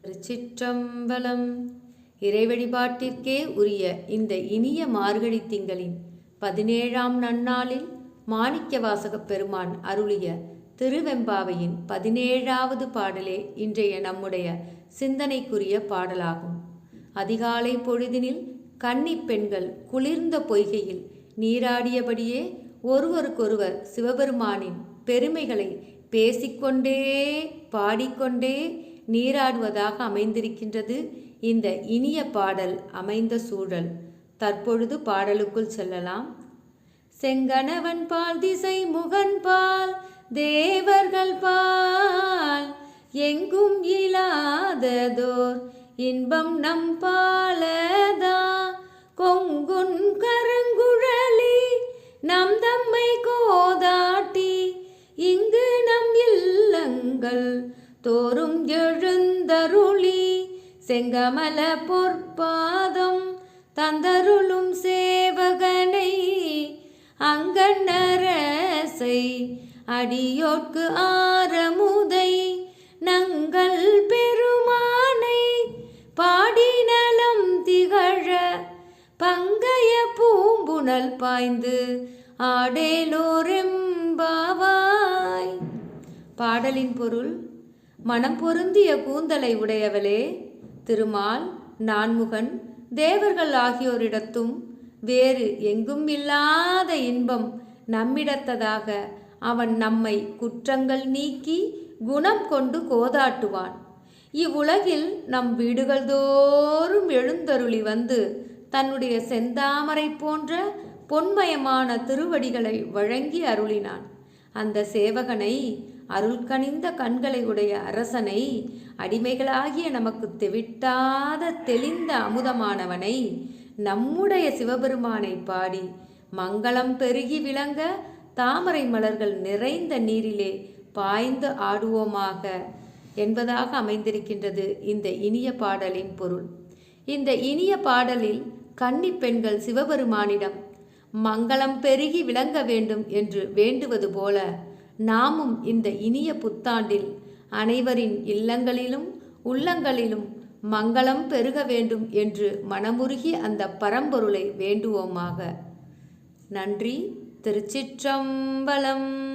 திருச்சிற்றம்பலம். இறை வழிபாட்டிற்கே உரிய இந்த இனிய மார்கழி திங்களின் 17ஆம் நன்னாளில் மாணிக்கவாசகப் பெருமான் அருளிய திருவெம்பாவையின் 17வது பாடலே இன்றைய நம்முடைய சிந்தனைக்குரிய பாடலாகும். அதிகாலை பொழுதினில் கன்னிப் பெண்கள் குளிர்ந்த பொய்கையில் நீராடியபடியே ஒருவருக்கொருவர் சிவபெருமானின் பெருமைகளை பேசிக்கொண்டே பாடிக்கொண்டே நீராடுவதாக அமைந்திருக்கின்றது இந்த இனிய பாடல் அமைந்த சூழல். தற்பொழுது பாடலுக்குள் செல்லலாம். செங்கணவன் பால் திசை முகன் பால் தேவர்கள் பால் எங்கும் இல்லாததோர் இன்பம் நம் பாலதா கொங்குன் கருங்குழலி நம் தம்மை கோதாட்டி இங்கு நம் இல்லங்கள் தோறும் எழுந்தருளி செங்கமல பொற்பாதம் தந்தருளும் சேவகனை அங்கண்ணரசை அடியோட்கு ஆரமுதை நங்கள் பெருமானை பாடி நலம் திகழ பங்கைய பூம்புணல் பாய்ந்து ஆடேலோரெம்பாவாய். பாடலின் பொருள்: மனம் பொருந்திய கூந்தலை உடையவளே, திருமால், நான்முகன், தேவர்கள் ஆகியோரிடத்தும் வேறு எங்கும் இல்லாத இன்பம் நம்மிடத்ததாக அவன் நம்மை குற்றங்கள் நீக்கி குணம் கொண்டு கோதாட்டுவான். இவ்வுலகில் நம் வீடுகள் தோறும் எழுந்தருளி வந்து தன்னுடைய செந்தாமரை போன்ற பொன்மயமான திருவடிகளை வழங்கி அருளினான். அந்த சேவகனை, அருள்கனிந்த கண்களை உடைய அரசனை, அடிமைகளாகிய நமக்கு தெவிட்டாத தெளிந்த அமுதமானவனை, நம்முடைய சிவபெருமானை பாடி மங்களம் பெருகி விளங்க தாமரை மலர்கள் நிறைந்த நீரிலே பாய்ந்து ஆடுவோமாக என்பதாக அமைந்திருக்கின்றது இந்த இனிய பாடலின் பொருள். இந்த இனிய பாடலில் கன்னிப் பெண்கள் சிவபெருமானிடம் மங்களம் பெருகி விளங்க வேண்டும் என்று வேண்டுவது போல நாமும் இந்த இனிய புத்தாண்டில் அனைவரின் இல்லங்களிலும் உள்ளங்களிலும் மங்களம் பெருக வேண்டும் என்று மனமுருகி அந்த பரம்பொருளை வேண்டுவோமாக. நன்றி. திருச்சிற்றம்பலம்.